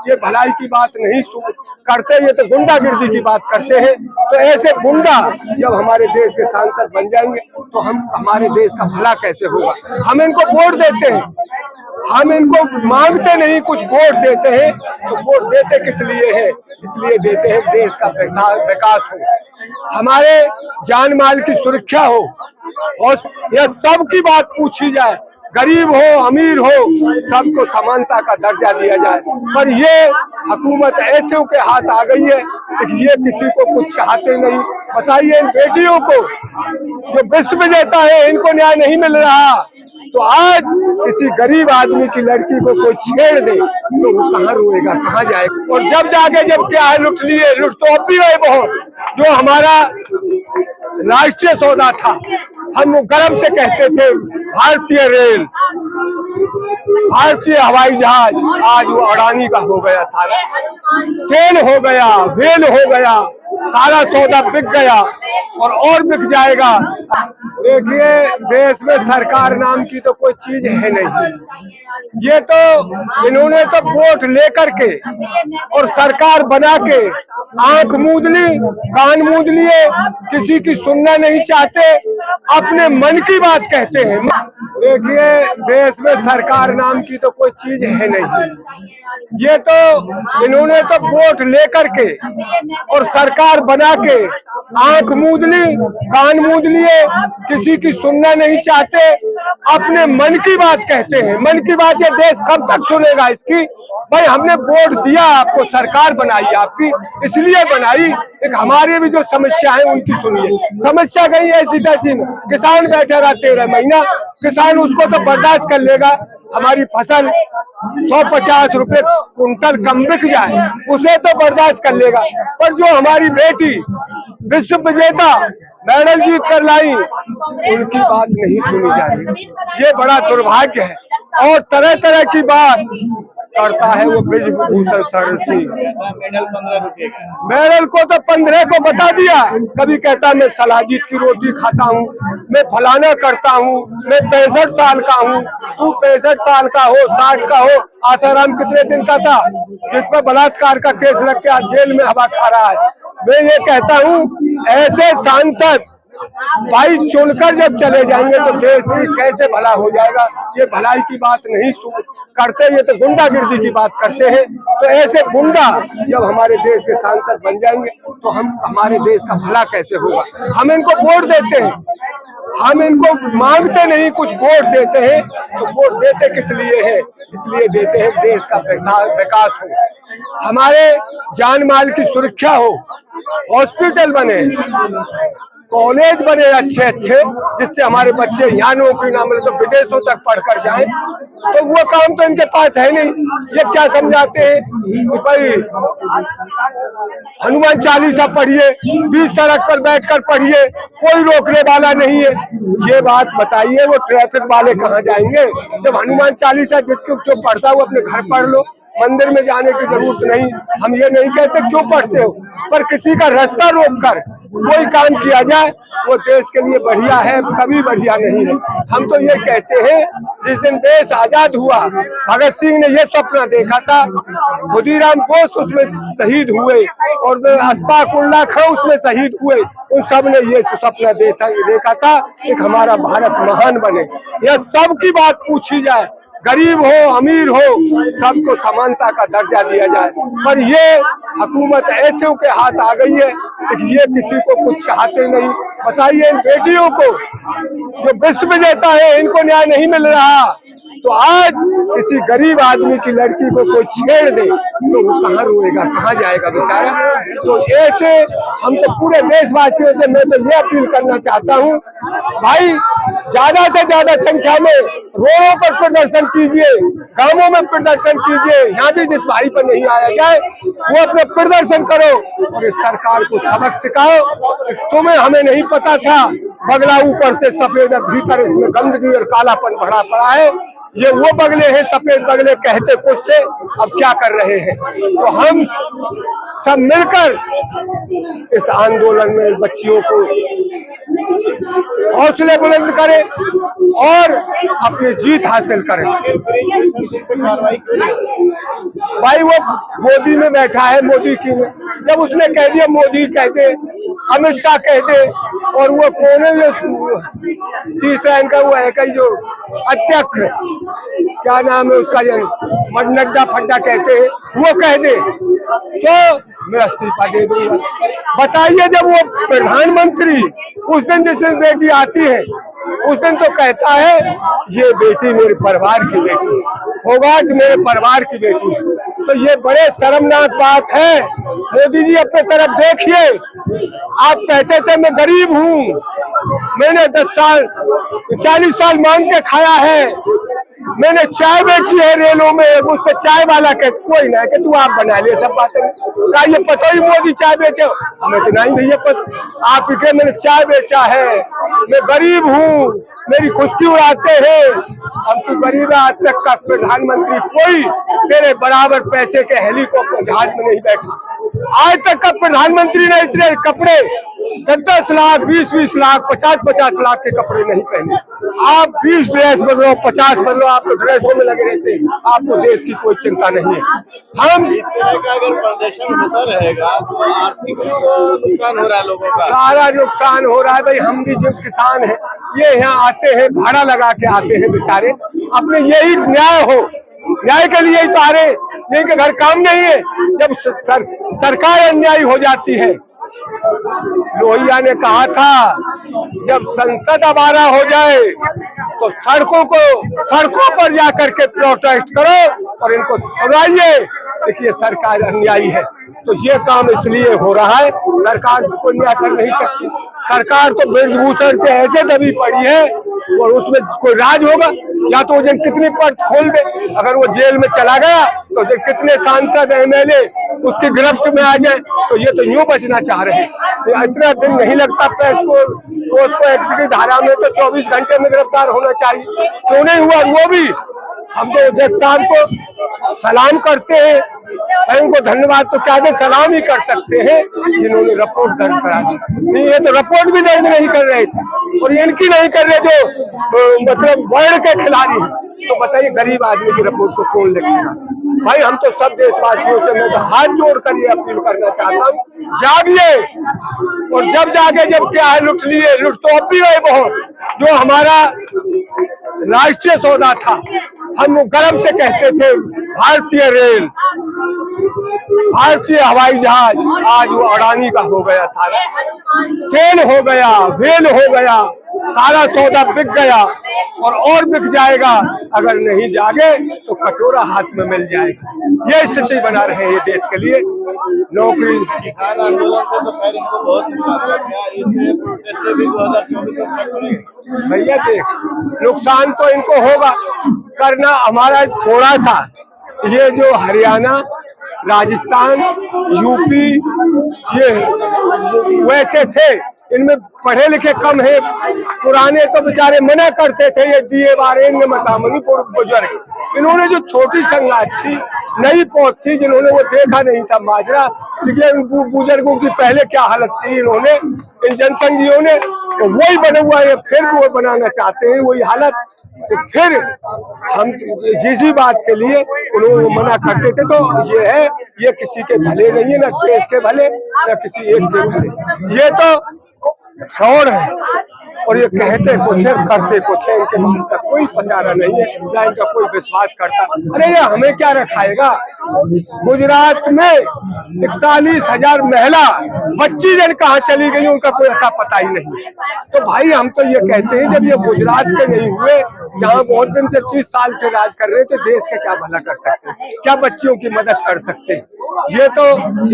ये भलाई की बात नहीं करते, ये तो गुंडागिर्दी की बात करते हैं। तो ऐसे गुंडा जब हमारे देश के सांसद बन जाएंगे तो हमारे देश का भला कैसे होगा। हम इनको वोट देते हैं, हम इनको मांगते नहीं, कुछ वोट देते हैं। तो वोट देते किस लिए है? इसलिए देते हैं देश का विकास हो, हमारे जान माल की सुरक्षा हो, और यह सबकी बात पूछी जाए, गरीब हो अमीर हो सबको समानता का दर्जा दिया जाए। पर ये हुकूमत ऐसे के हाथ आ गई है कि ये किसी को कुछ चाहते नहीं। बताइए, इन बेटियों को जो विश्व विजेता है इनको न्याय नहीं मिल रहा, तो आज किसी गरीब आदमी की लड़की को कोई छेड़ दे तो वो कहाँ रोएगा, कहाँ जाएगा। और जब जाके जब क्या है, लुट लिए, लुट तो अब भी रहे बहुत। जो हमारा राष्ट्रीय सौदा था, हम वो गर्व से कहते थे भारतीय रेल, भारतीय हवाई जहाज, आज वो अडानी का हो गया, सारा तेल हो गया, वेल हो गया, सारा सौदा बिक गया और बिक जाएगा। देखिए, देश में सरकार नाम की तो कोई चीज है नहीं। ये तो इन्होंने तो वोट लेकर के और सरकार बना के आंख मूंद ली, कान मूंद लिए, किसी की सुनना नहीं चाहते, अपने मन की बात कहते हैं। देखिए, देश में सरकार नाम की तो कोई चीज है नहीं। ये तो इन्होंने तो वोट लेकर के और सरकार बना के आंख मूंद ली, कान मूंद लिए, किसी की सुनना नहीं चाहते, अपने मन की बात कहते हैं। मन की बात ये देश कब तक सुनेगा इसकी? भाई, हमने वोट दिया आपको, सरकार बनाई आपकी, इसलिए बनाई। एक हमारी भी जो समस्या है उनकी सुनिए। समस्या गई ऐसी तैसी, किसान बैठा रहा 13 महीना, किसान उसको तो बर्दाश्त कर लेगा, हमारी फसल 150 रुपए कुंटल कम बिक जाए उसे तो बर्दाश्त कर लेगा। पर जो हमारी बेटी विश्व विजेता मेडल जीत कर लाई, उनकी बात नहीं सुनी जा रही। ये बड़ा दुर्भाग्य है। और तरह तरह की बात करता है वो ब्रिजभूषण शरण सिंह। मेडल 15 रुपए का, मेडल को तो 15 को बता दिया। कभी कहता मैं सलाजीत की रोटी खाता हूँ, मैं फलाना करता हूँ, मैं 65 साल का हूँ। तू 65 साल का हो, 60 का हो, आसाराम कितने दिन का था जिस पर बलात्कार का केस रख के आज जेल में हवा खा रहा है। मैं ये कहता हूँ, ऐसे सांसद भाई चुनकर जब चले जाएंगे तो देश की कैसे भला हो जाएगा। ये भलाई की बात नहीं करते, ये तो गुंडागिर्दी की बात करते हैं। तो ऐसे गुंडा जब हमारे देश के सांसद बन जाएंगे तो हमारे देश का भला कैसे होगा। हम इनको वोट देते हैं, हम इनको मांगते नहीं, कुछ वोट देते हैं। तो वोट देते किस लिए है? इसलिए देते हैं देश का विकास हो, हमारे जान माल की सुरक्षा हो, हॉस्पिटल बने, कॉलेज बने अच्छे अच्छे, जिससे हमारे बच्चे यहाँ नौकरी ना मिले तो विदेशों तक पढ़कर जाएं। तो वो काम तो इनके पास है नहीं। ये क्या समझाते हैं कि भाई हनुमान चालीसा पढ़िए, बीच सड़क पर बैठकर पढ़िए, कोई रोकने वाला नहीं है। ये बात बताइए, वो ट्रैफिक वाले कहाँ जाएंगे जब हनुमान चालीसा जिसको जो पढ़ता है वो अपने घर पढ़ लो, मंदिर में जाने की जरूरत नहीं। हम ये नहीं कहते क्यों पढ़ते हो, पर किसी का रास्ता रोककर कोई काम किया जाए वो देश के लिए बढ़िया है, कभी बढ़िया नहीं है। हम तो ये कहते हैं, जिस दिन देश आजाद हुआ भगत सिंह ने ये सपना देखा था, खुदीराम बोस उसमें शहीद हुए और अशफाक उल्लाह खां उसमें शहीद हुए। उन सब ने ये सपना देखा था कि हमारा भारत महान बने। यह सबकी बात पूछी जाए, गरीब हो अमीर हो सबको समानता का दर्जा दिया जाए। पर ये हुकूमत ऐसे के हाथ आ गई है कि ये किसी को कुछ चाहते नहीं। बताइए, इन बेटियों को जो विश्व विजेता है इनको न्याय नहीं मिल रहा, तो आज किसी गरीब आदमी की लड़की को कोई छेड़ दे तो वो कहाँ रोएगा, कहाँ जाएगा बेचारा। तो ऐसे हम तो पूरे देशवासियों से मैं तो ये अपील करना चाहता हूँ, भाई ज्यादा से ज्यादा संख्या में रोडों पर प्रदर्शन कीजिए, गांवों में प्रदर्शन कीजिए। यहाँ भी जिस भाई पर नहीं आया जाए वो अपने प्रदर्शन करो और इस सरकार को सबक सिखाओ। तुम्हें हमें नहीं पता था, बगला ऊपर से सफेद, भीतर इसमें गंदगी और कालापन भरा पड़ा है। ये वो बगले हैं, सफेद बगले कहते कुछ थे, अब क्या कर रहे हैं। तो हम सब मिलकर इस आंदोलन में बच्चियों को हौसले बुलंद करे और अपनी जीत हासिल करे। भाई वो मोदी में बैठा है, मोदी की में जब उसने कह दिया मोदी कहते, अमित शाह कहते, और वो कौन है जो तीसरा इनका वो है कहीं जो अध्यक्ष, क्या नाम है उसका, जन नड्डा फड्डा कहते हैं, वो कह दे तो मैं इस्तीफा दे दूंगा। बताइए जब वो प्रधानमंत्री उस दिन जिस दिन बेटी आती है उस दिन तो कहता है ये बेटी मेरे परिवार की बेटी होगा, कि मेरे परिवार की बेटी है। तो ये बड़े शर्मनाक बात है। मोदी जी अपने तरफ देखिए, आप कहते थे मैं गरीब हूँ, मैंने 10 साल 40 साल मांग के खाया है, मैंने चाय बेची है रेलों में, उससे चाय वाला कहते कोई ना कि तू आप बना ले सब बातें, क्या ये पता ही मोदी चाय बेचे, हमें तो नहीं भैया पता, आप के मैंने चाय बेचा है, मैं गरीब हूँ, मेरी खुशकी उड़ाते हैं। अब तू गरीब आज तक का प्रधानमंत्री कोई तेरे बराबर पैसे के हेलीकॉप्टर जहाज में नहीं बैठा, आज तक का प्रधानमंत्री ने इतने कपड़े 10-10 लाख 20-20 लाख 50-50 लाख के कपड़े नहीं पहने। आप 20 ड्रेस बदलो 50 बदलो, आप तो ड्रेसों में लगे रहते हैं, आपको देश की कोई चिंता नहीं है। हम इस तरह का अगर प्रदर्शन होता रहेगा तो आर्थिक नुकसान हो रहा है लोगों का, सारा नुकसान हो रहा है। भाई हम भी जो किसान हैं ये यहाँ आते हैं, भाड़ा लगा के आते हैं बेचारे, अपने यही न्याय हो, न्याय के लिए ही तो आ रहे, इनके घर काम नहीं है। जब सरकार अन्यायी हो जाती है, लोहिया ने कहा था जब संसद आवारा हो जाए तो सड़कों पर जाकर के प्रोटेस्ट करो और इनको सुनाइए, देखिए सरकार अन्यायी है। तो ये काम इसलिए हो रहा है, सरकार को न्याय कर नहीं सकती। सरकार तो ब्रजभूषण से ऐसे दबी पड़ी है और उसमें कोई राज होगा, या तो वो कितनी पद खोल दे, अगर वो जेल में चला गया तो कितने सांसद MLA उसकी गिरफ्त में आ जाए। तो ये तो यूं बचना चाह रहे हैं, इतना दिन नहीं लगता प्रेस को एग्जीक्यूटिव धारा में, तो 24 घंटे में गिरफ्तार होना चाहिए, क्यों नहीं हुआ वो भी। हम तो जज साहब को सलाम करते हैं, उनको धन्यवाद तो क्या दे, सलाम ही कर सकते हैं जिन्होंने रिपोर्ट दर्ज करा दी। नहीं ये तो रिपोर्ट भी दर्ज नहीं कर रहे थे और इनकी नहीं कर रहे जो मतलब वर्ल्ड के खिलाड़ी हैं। तो बताइए गरीब आदमी की रिपोर्ट को कौन लिखेगा। भाई हम तो सब देशवासियों से मैं तो हाथ जोड़ कर ये अपील करना चाहता हूँ, जागिए। और जब जागे जब क्या है, लुट लिए, लुट तो अब भी रहे बहुत। जो हमारा राष्ट्रीय सौदा था, हम गर्व से कहते थे भारतीय रेल, भारतीय हवाई जहाज, आज वो अडानी का हो गया, सारा फेल हो गया, फेल हो गया, सारा सौदा बिक गया और बिक जाएगा। अगर नहीं जागे तो कटोरा हाथ में मिल जाएगा। ये स्थिति बना रहे हैं ये देश के लिए। नौकरी किसान आंदोलन से तो खैर इनको बहुत नुकसान हुआ, क्या इससे प्रोटेस्ट से भी 2024 में भैया देख नुकसान तो इनको होगा करना। हमारा थोड़ा सा ये जो हरियाणा, राजस्थान, यूपी ये वैसे थे, इनमें पढ़े लिखे कम है। पुराने तो बेचारे मना करते थे, ये दिए बारे मतामणिपुर बुजुर्ग, इन्होंने जो छोटी संगात थी, नई पौध थी, जिन्होंने वो देखा नहीं था माजरा, लेकिन बुजुर्गों की पहले क्या हालत थी, इन्होंने इन जनसंघियों ने तो वही बना हुआ है, फिर वो बनाना चाहते हैं वही हालत। तो फिर हम इसी बात के लिए उन्होंने मना करते थे। तो ये है, ये किसी के भले नहीं है, ना देश के भले, ना किसी एक के भले। ये तो फ्रॉड है और ये कहते कुछ है करते कुछ है, इनके बात का कोई पतारा नहीं है, ना इनका कोई विश्वास करता। अरे ये हमें क्या रखाएगा। गुजरात में 41,000 महिला 25 जन कहाँ चली गई, उनका कोई ऐसा पता ही नहीं। तो भाई हम तो ये कहते हैं जब ये गुजरात के नहीं हुए, जहाँ बहुत दिन से 30 साल से राज कर रहे थे, देश का क्या भला कर सकते हैं, क्या बच्चियों की मदद कर सकते हैं। ये तो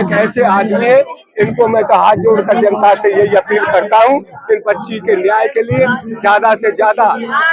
एक ऐसे आदमी है, इनको मैं तो हाथ जोड़कर जनता से यही अपील करता हूँ, इन बच्ची के न्याय के लिए ज्यादा से ज्यादा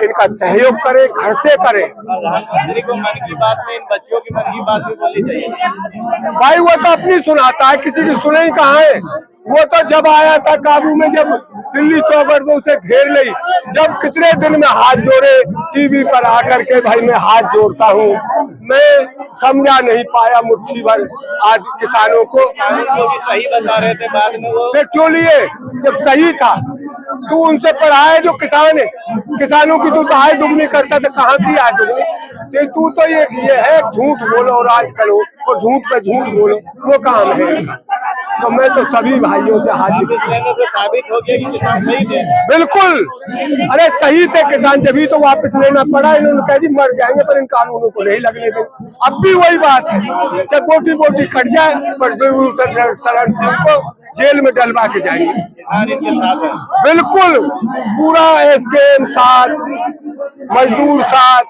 इनका सहयोग करें, घर से करें। प्रधानमंत्री को मन की बात में इन बच्चों की मन की बात भी बोलनी चाहिए। भाई वो तो अपनी सुनाता है, किसी की सुने ही कहाँ है। वो तो जब आया था काबू में, जब दिल्ली चौगढ़ में उसे घेर ली, जब कितने दिन में हाथ जोड़े टीवी पर आकर के, भाई मैं हाथ जोड़ता हूँ, मैं समझा नहीं पाया मुट्ठी भर आज किसानों को। भी सही बता रहे थे, बाद में वो फिर क्यों लिए जब सही था। तू उनसे पढ़ा है जो किसान है, किसानों की तू आय दुगनी करता था, कहाँ थी आय दुगनी? तू तो ये है झूठ बोलो और आज करो और झूठ पे झूठ बोलो, वो काम है। तो मैं तो सभी भाइयों से हाथ वापस लेने से साबित हो गया कि किसान सही थे। बिल्कुल, अरे सही थे किसान, जब तो वापस लेना पड़ा। इन्होंने कह दी मर जाएंगे पर इन कानूनों को नहीं लगने दो। अब भी वही बात है, जब बोटी बोटी कट जाए पर शरण सिंह को जेल में डलवा के जाएंगे। किसान इनके साथ है, बिल्कुल, पूरा एसकेएम साथ, मजदूर साथ,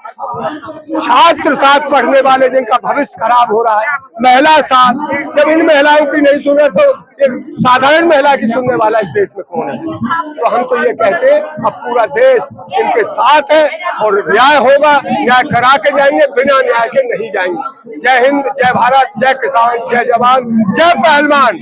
छात्र साथ, पढ़ने वाले जिनका भविष्य खराब हो रहा है, महिला साथ। जब इन महिलाओं की नहीं सुने तो एक साधारण महिला की सुनने वाला इस देश में कौन है? तो हम तो ये कहते हैं अब पूरा देश इनके साथ है और न्याय होगा, न्याय करा के जाएंगे, बिना न्याय के नहीं जाएंगे। जय हिंद, जय भारत, जय किसान, जय जवान, जय पहलवान।